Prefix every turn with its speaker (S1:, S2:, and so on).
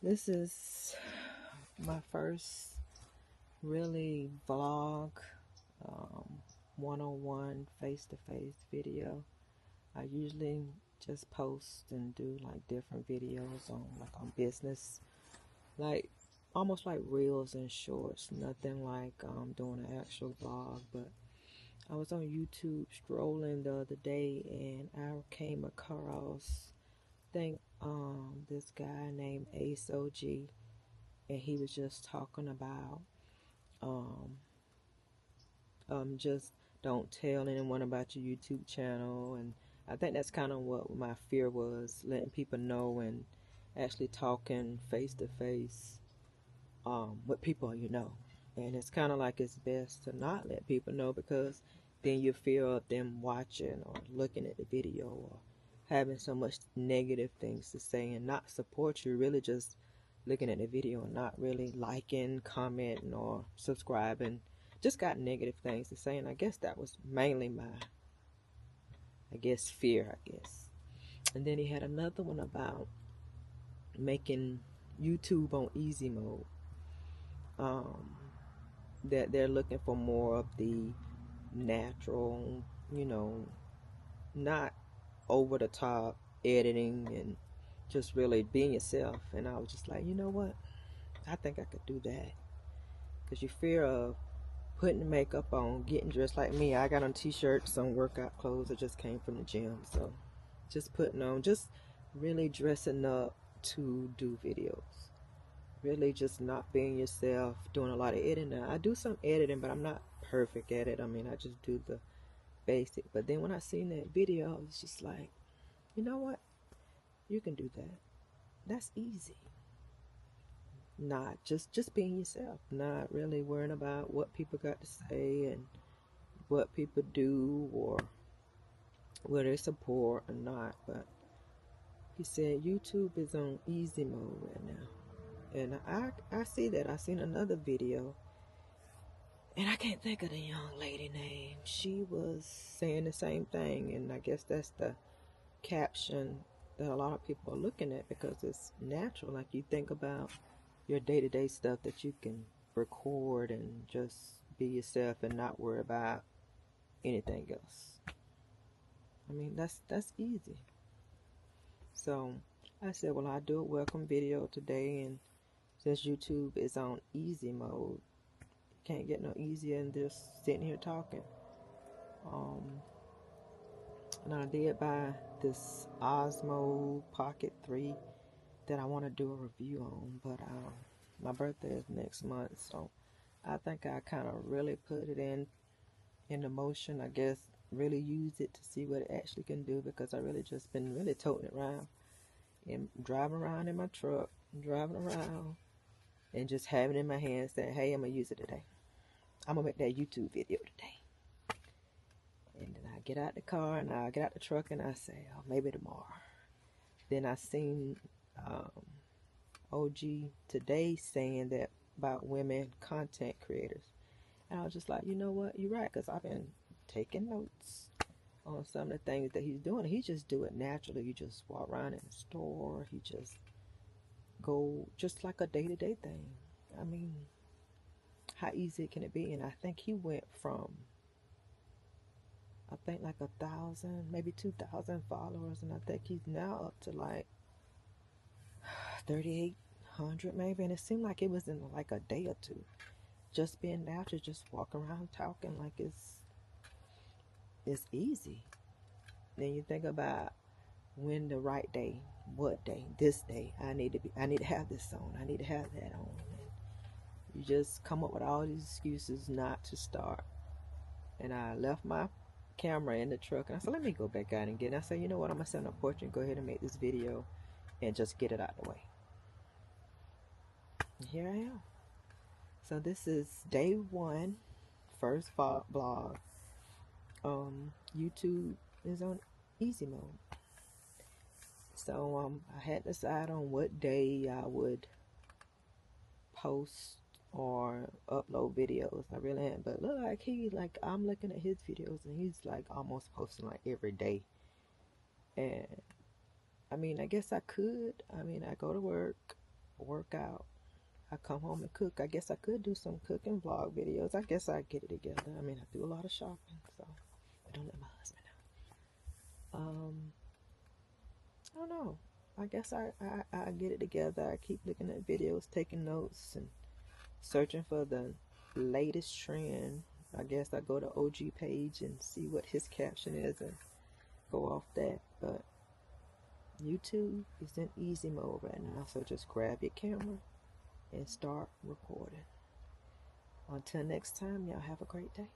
S1: This is my first really vlog, um, one-on-one, face-to-face video. I usually just post and do like different videos on business, like almost like reels and shorts. Nothing like doing an actual vlog. But I was on YouTube strolling the other day, and I came across this guy named Ace OG, and he was just talking about um, just don't tell anyone about your YouTube channel. And I think that's kind of what my fear was, letting people know and actually talking face to face with people you know. And it's kind of like it's best to not let people know, because then you fear of them watching or looking at the video or having so much negative things to say and not support you, really just looking at the video and not really liking, commenting, or subscribing. Just got negative things to say. And I guess that was mainly my, fear, I guess. And then he had another one about making YouTube on easy mode. Um, that they're looking for more of the natural, not over the top editing, and just really being yourself. And I was just like, you know what? I think I could do that. Because you fear of putting makeup on, getting dressed like me. I got on t-shirts, some workout clothes that just came from the gym. So just putting on, just really dressing up to do videos. Really just not being yourself, doing a lot of editing. Now, I do some editing, but I'm not perfect at it. I mean, I just do the basic. But then when I seen that video, I was just like, you know what? You can do that. That's easy. Not just being yourself, not really worrying about what people got to say and what people do or whether they support or not. But he said YouTube is on easy mode right now. And I see that. I seen another video, and I can't think of the young lady name. She was saying the same thing, and I guess that's the caption that a lot of people are looking at, because it's natural. Like, you think about your day-to-day stuff that you can record and just be yourself and not worry about anything else. I mean, that's easy. So I said, well, I'll do a welcome video today, and since YouTube is on easy mode, can't get no easier than just sitting here talking. And I did buy this Osmo Pocket 3 that I want to do a review on, but my birthday is next month, so I think I kind of really put it in the motion, I guess, really use it to see what it actually can do, because I really just been really toting it around and driving around in my truck, driving around and just having it in my hand, saying, hey, I'm gonna use it today. I'm gonna make that YouTube video today. And then I get out the car and I get out the truck and I say, oh, maybe tomorrow. Then I seen um, OG today saying that about women content creators. And I was just like, you know what? You're right, because I've been taking notes on some of the things that he's doing. He just do it naturally. You just walk around in the store. He just go just like a day-to-day thing. I mean, how easy can it be? And I think he went from, I think, like 1,000, maybe 2,000 followers, and I think he's now up to like 3,800 maybe. And it seemed like it was in like a day or two. Just being natural, just walking around talking like it's easy. Then you think about when the right day, what day, this day, I need to have this on, I need to have that on. And you just come up with all these excuses not to start. And I left my camera in the truck, and I said, let me go back out and get it. And I said, you know what, I'm gonna sit on the porch and go ahead and make this video and just get it out of the way. And here I am. So this is day one, first vlog. YouTube is on easy mode. So I had to decide on what day I would post or upload videos. I really hadn't, but look, like I'm looking at his videos and he's like almost posting like every day. And I mean, I guess I could. I mean, I go to work, work out. I come home and cook. I guess I could do some cooking vlog videos. I guess I get it together. I mean, I do a lot of shopping, so I don't let my husband know. I don't know. I guess I get it together. I keep looking at videos, taking notes, and searching for the latest trend. I guess I go to OG page and see what his caption is and go off that. But YouTube is in easy mode right now, so just grab your camera and start recording. Until next time, y'all have a great day.